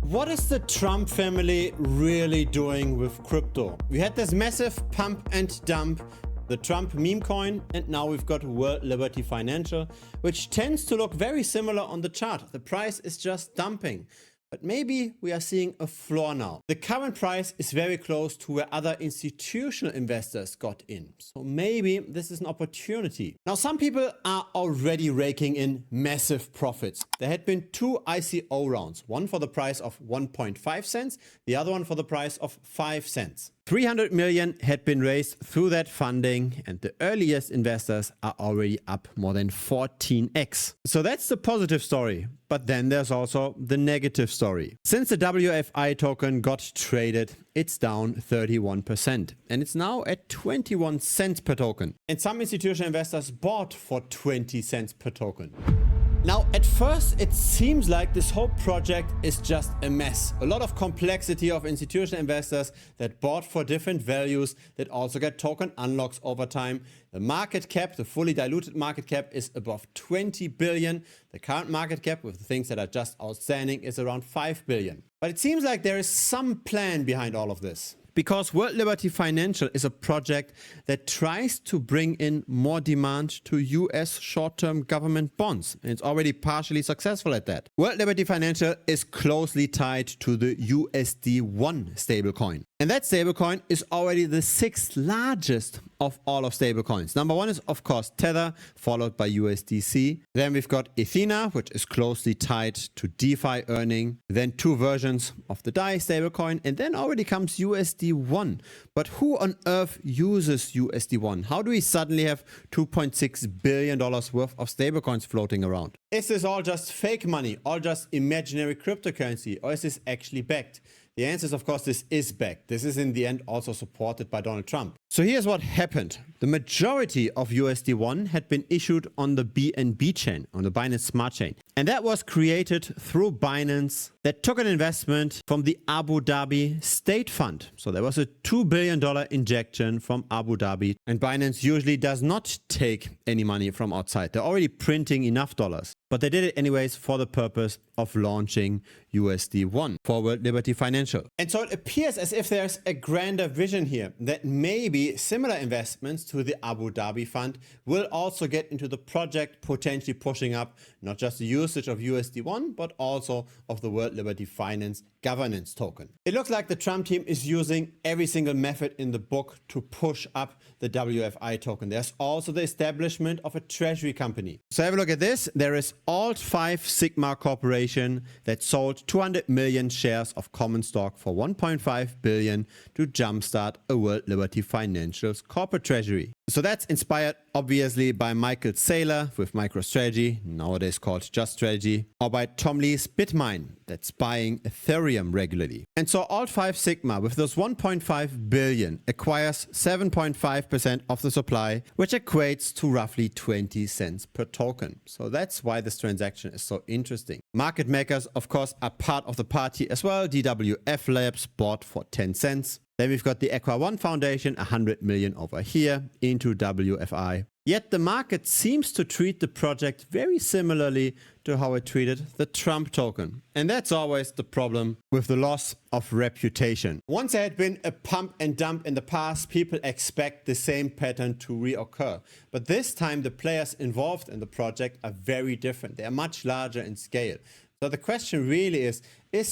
What is the Trump family really doing with crypto? We had this massive pump and dump, the Trump Memecoin, and now we've got WLFI Financial, which tends to look very similar on the chart. The price is just dumping. But maybe we are seeing a floor now. The current price is very close to where other institutional investors got in. So maybe this is an opportunity. Now, some people are already raking in massive profits. There had been two ICO rounds, one for the price of 1.5 cents, the other one for the price of 5 cents. 300 million had been raised through that funding, and the earliest investors are already up more than 14x. So that's the positive story. But then there's also the negative story. Since the WLFI token got traded, it's down 31%, and it's now at 21 cents per token. And some institutional investors bought for 20 cents per token. Now, at first, it seems like this whole project is just a mess. A lot of complexity of institutional investors that bought for different values that also get token unlocks over time. The market cap, the fully diluted market cap, is above 20 billion. The current market cap with the things that are just outstanding is around 5 billion. But it seems like there is some plan behind all of this. Because WLFI Financial is a project that tries to bring in more demand to US short-term government bonds. And it's already partially successful at that. WLFI Financial is closely tied to the USD1 stablecoin. And that stablecoin is already the 6th largest of all of stablecoins. Number one is, of course, Tether, followed by USDC. Then we've got Ethena, which is closely tied to DeFi earning. Then two versions of the DAI stablecoin. And then already comes USD1. But who on earth uses USD1? How do we suddenly have $2.6 billion worth of stablecoins floating around? Is this all just fake money, all just imaginary cryptocurrency, or is this actually backed? The answer is, of course, this is backed. This is in the end also supported by Donald Trump. So here's what happened. The majority of USD1 had been issued on the BNB chain, on the Binance Smart Chain. And that was created through Binance that took an investment from the Abu Dhabi State Fund. So there was a $2 billion injection from Abu Dhabi. And Binance usually does not take any money from outside. They're already printing enough dollars. But they did it anyways for the purpose of launching USD1 for WLFI Financial. And so it appears as if there's a grander vision here that maybe similar investments to the Abu Dhabi fund will also get into the project, potentially pushing up not just the usage of USD1, but also of the WLFI Finance governance token. It looks like the Trump team is using every single method in the book to push up the WLFI token. There's also the establishment of a treasury company. So have a look at this. There is Alt5 Sigma Corporation that sold 200 million shares of common stock for 1.5 billion to jumpstart a WLFI Financial's corporate treasury. So that's inspired obviously by Michael Saylor with MicroStrategy, nowadays called Just Strategy, or by Tom Lee's Bitmine that's buying Ethereum regularly. And so Alt5 Sigma with those 1.5 billion acquires 7.5% of the supply, which equates to roughly 20 cents per token. So that's why this transaction is so interesting. Market makers, of course, are part of the party as well. DWF Labs bought for 10 cents. Then we've got the Equa One Foundation, 100 million over here into WFI. Yet the market seems to treat the project very similarly to how it treated the Trump token. And that's always the problem with the loss of reputation. Once there had been a pump and dump in the past, people expect the same pattern to reoccur. But this time the players involved in the project are very different. They are much larger in scale. So the question really is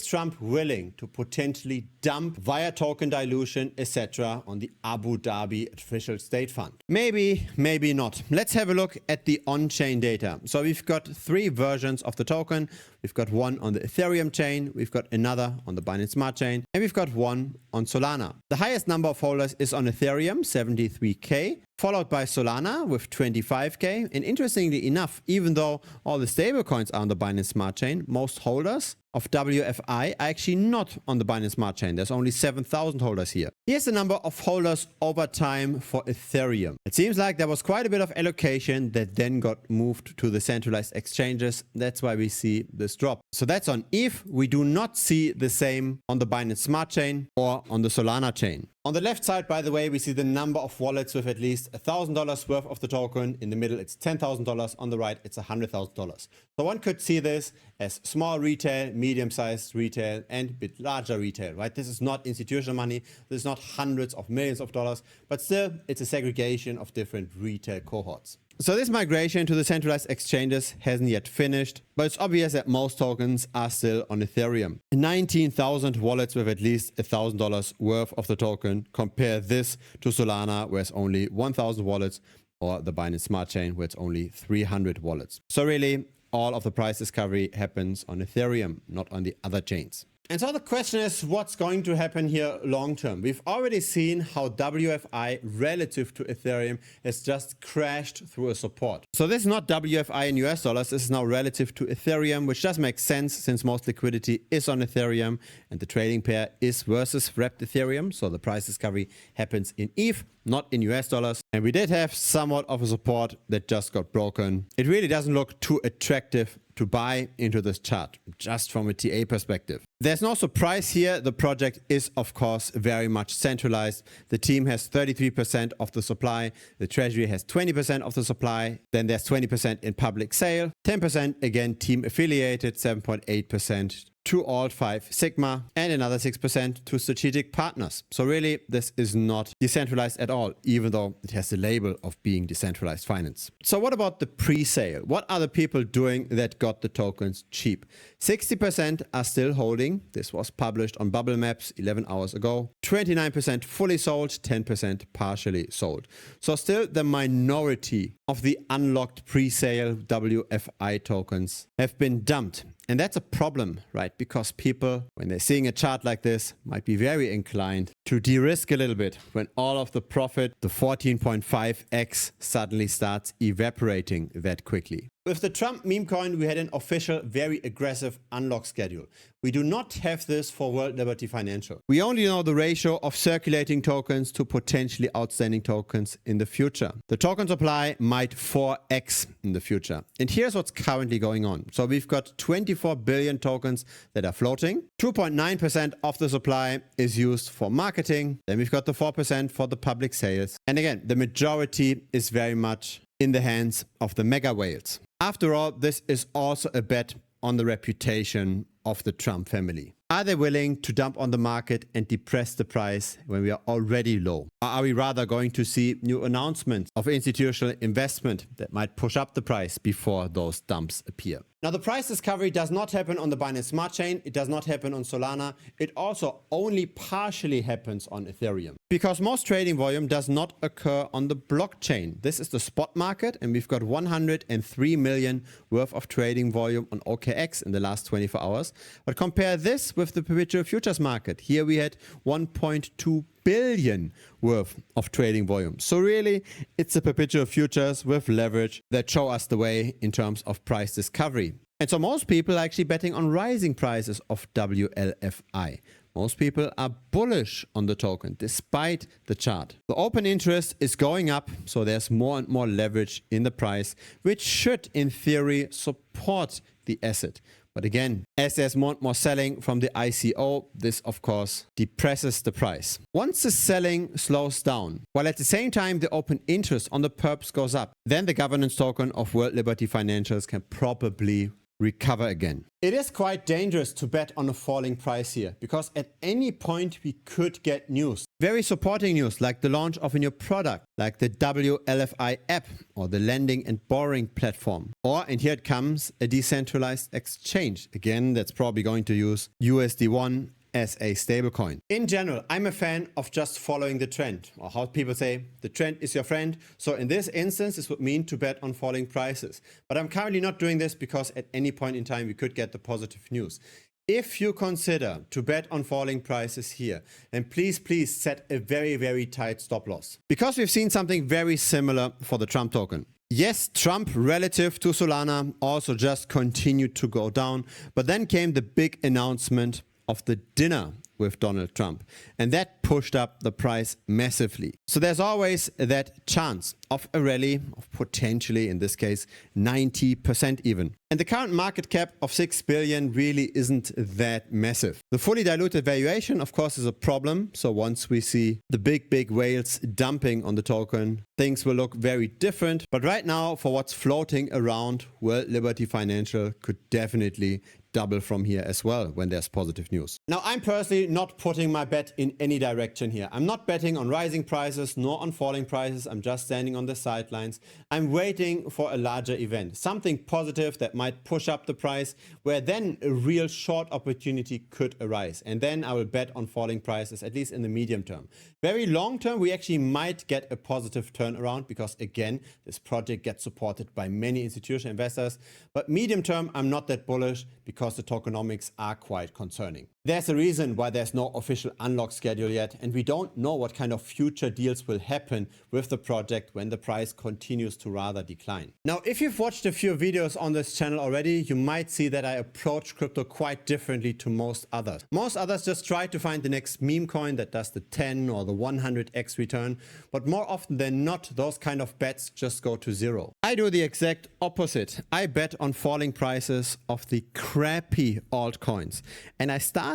Trump willing to potentially dump via token dilution, etc. on the Abu Dhabi official state fund? Maybe, maybe not. Let's have a look at the on-chain data. So we've got three versions of the token. We've got one on the Ethereum chain, we've got another on the Binance Smart Chain, and we've got one on Solana. The highest number of holders is on Ethereum, 73k, followed by Solana with 25k. And interestingly enough, even though all the stablecoins are on the Binance Smart Chain, most holders of WFI are actually not on the Binance Smart Chain. There's only 7,000 holders here. Here's the number of holders over time for Ethereum. It seems like there was quite a bit of allocation that then got moved to the centralized exchanges. That's why we see this drop. So that's on ETH. We do not see the same on the Binance Smart Chain or on the Solana chain. On the left side, by the way, we see the number of wallets with at least $1,000 worth of the token. In the middle, it's $10,000. On the right, it's $100,000. So one could see this as small retail, medium-sized retail, and a bit larger retail, right? This is not institutional money. This is not hundreds of millions of dollars, but still, it's a segregation of different retail cohorts. So this migration to the centralized exchanges hasn't yet finished, but it's obvious that most tokens are still on Ethereum. 19,000 wallets with at least $1,000 worth of the token. Compare this to Solana, where it's only 1,000 wallets, or the Binance Smart Chain, where it's only 300 wallets. So really, all of the price discovery happens on Ethereum, not on the other chains. And so the question is, what's going to happen here long term? We've already seen how WFI relative to Ethereum has just crashed through a support. So this is not WFI in US dollars. This is now relative to Ethereum, which does make sense since most liquidity is on Ethereum and the trading pair is versus wrapped Ethereum. So the price discovery happens in ETH, not in US dollars. And we did have somewhat of a support that just got broken. It really doesn't look too attractive to buy into this chart, just from a TA perspective. There's no surprise here. The project is, of course, very much centralized. The team has 33% of the supply. The treasury has 20% of the supply. Then there's 20% in public sale, 10% again team affiliated, 7.8% to Alt 5 Sigma, and another 6% to strategic partners. So really, this is not decentralized at all, even though it has the label of being decentralized finance. So what about the pre-sale? What are the people doing that got the tokens cheap? 60% are still holding. This was published on Bubble Maps 11 hours ago. 29% fully sold, 10% partially sold. So still the minority of the unlocked pre-sale WFI tokens have been dumped. And that's a problem, right? Because people, when they're seeing a chart like this, might be very inclined to de-risk a little bit when all of the profit, the 14.5x, suddenly starts evaporating that quickly. With the Trump meme coin, we had an official, very aggressive unlock schedule. We do not have this for World Liberty Financial. We only know the ratio of circulating tokens to potentially outstanding tokens in the future. The token supply might 4x in the future. And here's what's currently going on. So we've got 24 billion tokens that are floating. 2.9% of the supply is used for marketing. Then we've got the 4% for the public sales. And again, the majority is very much in the hands of the mega whales. After all, this is also a bet on the reputation of the Trump family. Are they willing to dump on the market and depress the price when we are already low? Or are we rather going to see new announcements of institutional investment that might push up the price before those dumps appear? Now, the price discovery does not happen on the Binance Smart Chain. It does not happen on Solana. It also only partially happens on Ethereum, because most trading volume does not occur on the blockchain. This is the spot market, and we've got 103 million worth of trading volume on OKX in the last 24 hours. But compare this with the perpetual futures market. Here we had 1.2 billion worth of trading volume. So really, it's the perpetual futures with leverage that show us the way in terms of price discovery. And so most people are actually betting on rising prices of WLFI. Most people are bullish on the token despite the chart. The open interest is going up, so there's more and more leverage in the price, which should in theory support the asset. But again, as there's more and more selling from the ICO, this of course depresses the price. Once the selling slows down, while at the same time the open interest on the perps goes up, then the governance token of World Liberty Financials can probably recover again. It is quite dangerous to bet on a falling price here, because at any point we could get news. Very supporting news, like the launch of a new product, like the WLFI app or the lending and borrowing platform. Or, and here it comes, a decentralized exchange. Again, that's probably going to use USD1 as a stablecoin. In general, I'm a fan of just following the trend, or how people say, the trend is your friend. So in this instance, this would mean to bet on falling prices. But I'm currently not doing this because at any point in time, we could get the positive news. If you consider to bet on falling prices here, then please set a very, very tight stop loss. Because we've seen something very similar for the Trump token. Yes, Trump relative to Solana also just continued to go down, but then came the big announcement of the dinner with Donald Trump. And that pushed up the price massively. So there's always that chance of a rally of potentially, in this case, 90% even. And the current market cap of 6 billion really isn't that massive. The fully diluted valuation, of course, is a problem. So once we see the big whales dumping on the token, things will look very different. But right now, for what's floating around, World Liberty Financial could definitely double from here as well when there's positive news. Now, I'm personally not putting my bet in any direction here. I'm not betting on rising prices nor on falling prices. I'm just standing on the sidelines. I'm waiting for a larger event, something positive that might push up the price, where then a real short opportunity could arise. And then I will bet on falling prices, at least in the medium term. Very long term, we actually might get a positive turnaround because, again, this project gets supported by many institutional investors. But medium term, I'm not that bullish because the tokenomics are quite concerning. There's a reason why there's no official unlock schedule yet, and we don't know what kind of future deals will happen with the project when the price continues to rather decline. Now, if you've watched a few videos on this channel already, you might see that I approach crypto quite differently to most others. Most others just try to find the next meme coin that does the 10 or the 100x return, but more often than not, those kind of bets just go to zero. I do the exact opposite. I bet on falling prices of the crappy altcoins, and I started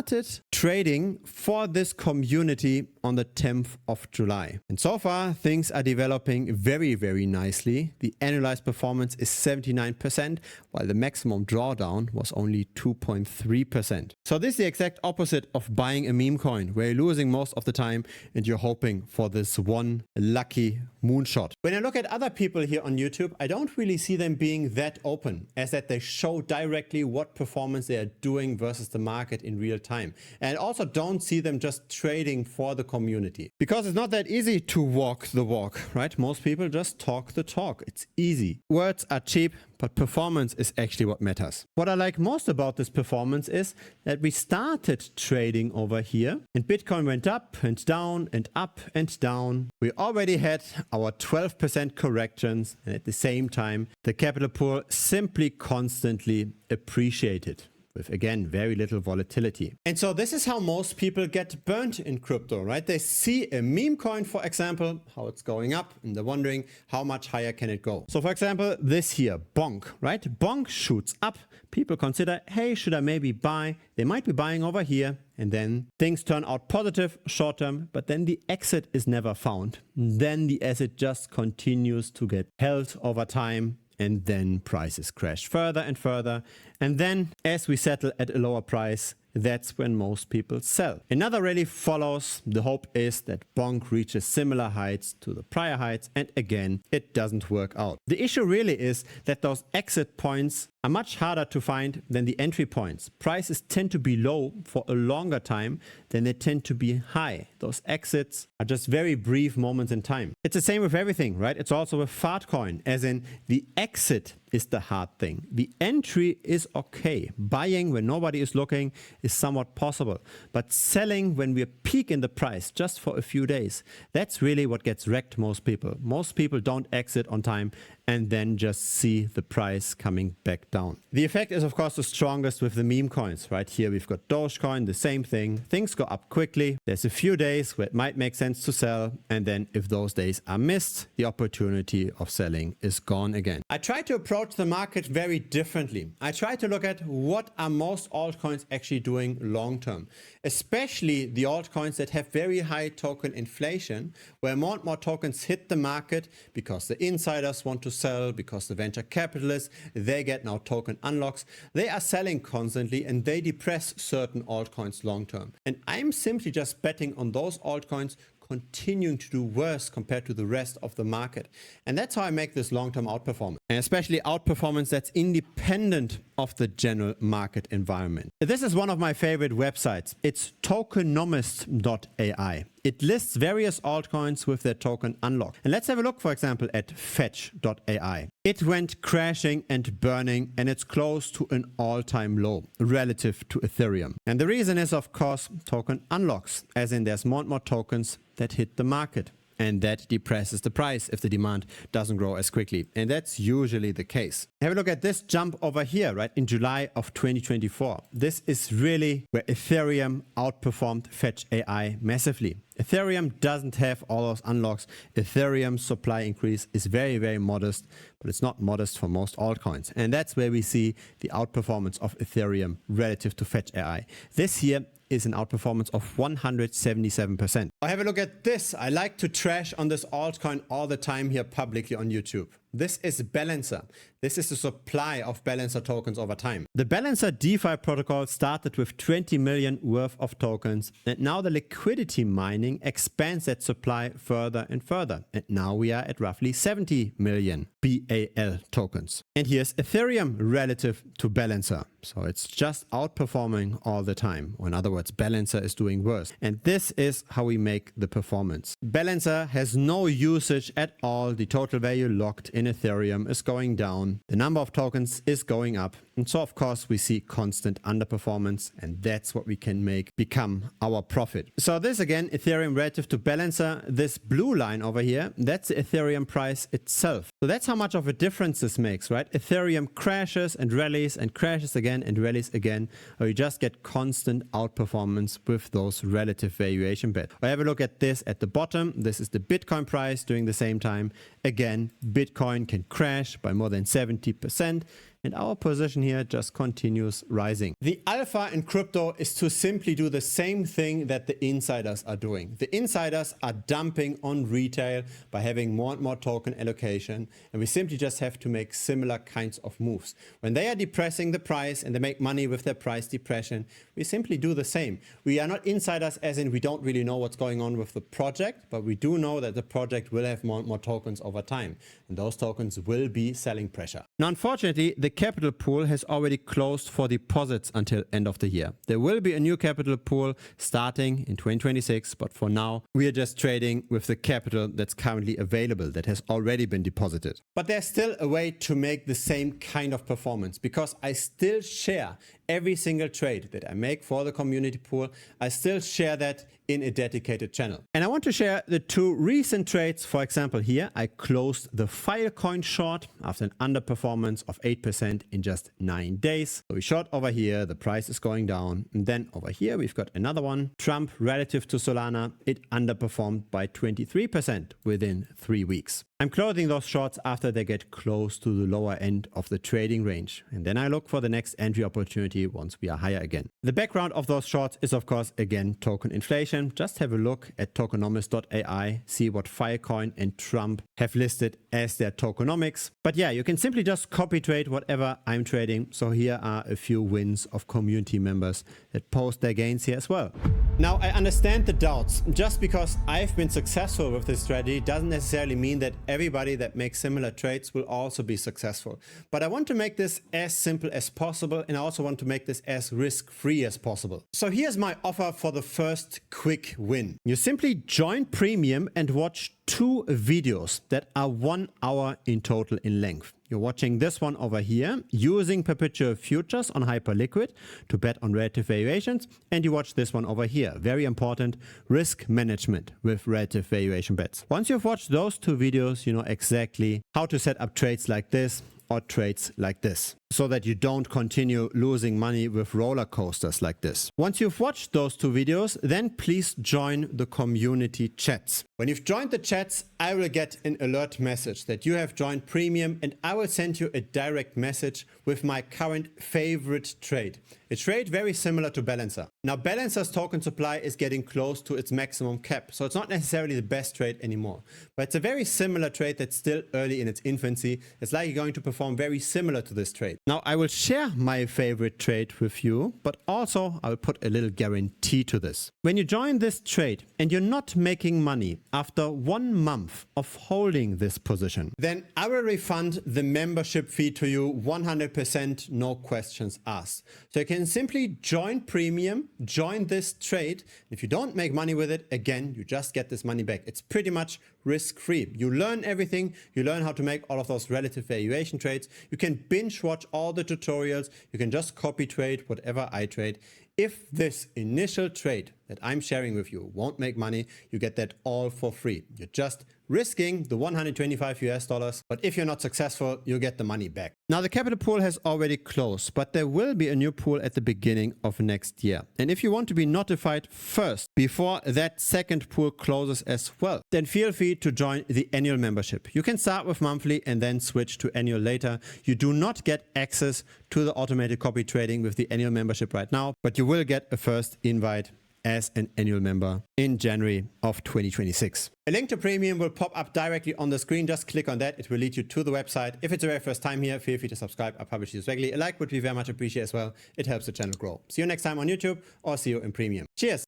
trading for this community on the 10th of July. And so far, things are developing very nicely. The annualized performance is 79%, while the maximum drawdown was only 2.3%. So this is the exact opposite of buying a meme coin, where you're losing most of the time and you're hoping for this one lucky moonshot. When I look at other people here on YouTube, I don't really see them being that open, as that they show directly what performance they are doing versus the market in real time. And I also don't see them just trading for the community, because it's not that easy to walk the walk, right? Most people just talk the talk. It's easy. Words are cheap, but performance is actually what matters. What I like most about this performance is that we started trading over here and Bitcoin went up and down and up and down. We already had our 12% corrections, and at the same time, the capital pool simply constantly appreciated, with, again, very little volatility. And so this is how most people get burnt in crypto, right? They see a meme coin, for example, how it's going up, and they're wondering how much higher can it go. So for example, this here, Bonk, right? Bonk shoots up. People consider, hey, should I maybe buy? They might be buying over here, and then things turn out positive short term, but then the exit is never found. Then the asset just continues to get held over time, and then prices crash further and further. And then as we settle at a lower price, that's when most people sell. Another rally follows. The hope is that Bonk reaches similar heights to the prior heights, and again, it doesn't work out. The issue really is that those exit points are much harder to find than the entry points. Prices tend to be low for a longer time than they tend to be high. Those exits are just very brief moments in time. It's the same with everything, right? It's also with Fartcoin, as in the exit is the hard thing. The entry is okay. Buying when nobody is looking is somewhat possible, but selling when we peak in the price just for a few days, that's really what gets wrecked most people. Most people don't exit on time and then just see the price coming back down. The effect is, of course, the strongest with the meme coins. Right here, we've got Dogecoin, the same thing. Things go up quickly. There's a few days where it might make sense to sell. And then if those days are missed, the opportunity of selling is gone again. I try to approach the market very differently. I try to look at what are most altcoins actually doing long term, especially the altcoins that have very high token inflation, where more and more tokens hit the market because the insiders want to sell, because the venture capitalists, they get now token unlocks. They are selling constantly and they depress certain altcoins long term. And I'm simply just betting on those altcoins continuing to do worse compared to the rest of the market. And that's how I make this long-term outperformance, and especially outperformance that's independent of the general market environment. This is one of my favorite websites. It's Tokenomics.ai. It lists various altcoins with their token unlock. And let's have a look, for example, at Fetch.ai. It went crashing and burning, and it's close to an all-time low relative to Ethereum. And the reason is, of course, token unlocks, as in there's more and more tokens that hit the market. and that depresses the price if the demand doesn't grow as quickly. And that's usually the case. Have a look at this jump over here, right, in July of 2024. This is really where Ethereum outperformed Fetch AI massively. Ethereum doesn't have all those unlocks. Ethereum's supply increase is very, very modest, but it's not modest for most altcoins. And that's where we see the outperformance of Ethereum relative to Fetch AI. This here is an outperformance of 177%. Have a look at this. I like to trash on this altcoin all the time here publicly on YouTube. This is Balancer. This is the supply of Balancer tokens over time. The Balancer DeFi protocol started with 20 million worth of tokens, and now the liquidity mining expands that supply further and further. And now we are at roughly 70 million BAL tokens. And here's Ethereum relative to Balancer. So it's just outperforming all the time. Or in other words, Balancer is doing worse. And this is how we make the performance. Balancer has no usage at all. The total value locked in Ethereum is going down. The number of tokens is going up. And so of course we see constant underperformance, and that's what we can make become our profit. So this again, Ethereum relative to Balancer, this blue line over here, that's the Ethereum price itself. So that's how much of a difference this makes, right? Ethereum crashes and rallies and crashes again and rallies again, or you just get constant outperformance with those relative valuation bets. I have a look at this at the bottom. This is the Bitcoin price during the same time. Again, Bitcoin can crash by more than 70%. And our position here just continues rising. The alpha in crypto is to simply do the same thing that the insiders are doing. The insiders are dumping on retail by having more and more token allocation. And we simply just have to make similar kinds of moves. When they are depressing the price and they make money with their price depression, we simply do the same. We are not insiders as in we don't really know what's going on with the project, but we do know that the project will have more and more tokens over time. And those tokens will be selling pressure. Now, unfortunately, the capital pool has already closed for deposits until end of the year. There will be a new capital pool starting in 2026, but for now, we are just trading with the capital that's currently available, that has already been deposited. But there's still a way to make the same kind of performance, because I still share every single trade that I make for the community pool. I still share that in a dedicated channel. And I want to share the two recent trades. For example, here I closed the Filecoin short after an underperformance of 8% in just 9 days. So we short over here, the price is going down. And then over here, we've got another one. Trump relative to Solana, it underperformed by 23% within 3 weeks. I'm closing those shorts after they get close to the lower end of the trading range. And then I look for the next entry opportunity once we are higher again. The background of those shorts is, of course, again, token inflation. Just have a look at Tokenomics.ai, see what Filecoin and Trump have listed as their tokenomics. But yeah, you can simply just copy trade whatever I'm trading. So here are a few wins of community members that post their gains here as well. Now, I understand the doubts. Just because I've been successful with this strategy doesn't necessarily mean that everybody that makes similar trades will also be successful. But I want to make this as simple as possible, and I also want to make this as risk-free as possible. So here's my offer for the first quick win. You simply join Premium and watch 2 videos that are 1 hour in total in length. You're watching this one over here, using perpetual futures on Hyperliquid to bet on relative valuations. And you watch this one over here, very important, risk management with relative valuation bets. Once you've watched those 2 videos, you know exactly how to set up trades like this or trades like this, so that you don't continue losing money with roller coasters like this. Once you've watched those 2 videos, then please join the community chats. When you've joined the chats, I will get an alert message that you have joined Premium, and I will send you a direct message with my current favorite trade. A trade very similar to Balancer. Now, Balancer's token supply is getting close to its maximum cap, so it's not necessarily the best trade anymore. But it's a very similar trade that's still early in its infancy. It's likely going to perform very similar to this trade. Now, I will share my favorite trade with you, but also I will put a little guarantee to this. When you join this trade and you're not making money after 1 month of holding this position, then I will refund the membership fee to you 100%, no questions asked. So you can simply join Premium, join this trade. If you don't make money with it, again, you just get this money back. It's pretty much risk-free. You learn everything. You learn how to make all of those relative valuation trades. You can binge watch all the tutorials. You can just copy trade whatever I trade. If this initial trade that I'm sharing with you won't make money. You get that all for free. You're just risking the 125 US dollars, but if you're not successful, you get the money back. Now the capital pool has already closed, but there will be a new pool at the beginning of next year. And if you want to be notified first before that second pool closes as well, then feel free to join the annual membership. You can start with monthly and then switch to annual later. You do not get access to the automated copy trading with the annual membership right now, but you will get a first invite as an annual member in January of 2026. A link to Premium will pop up directly on the screen. Just click on that. It will lead you to the website. If it's your very first time here, feel free to subscribe. I publish these regularly. A like would be very much appreciated as well. It helps the channel grow. See you next time on YouTube or see you in Premium. Cheers.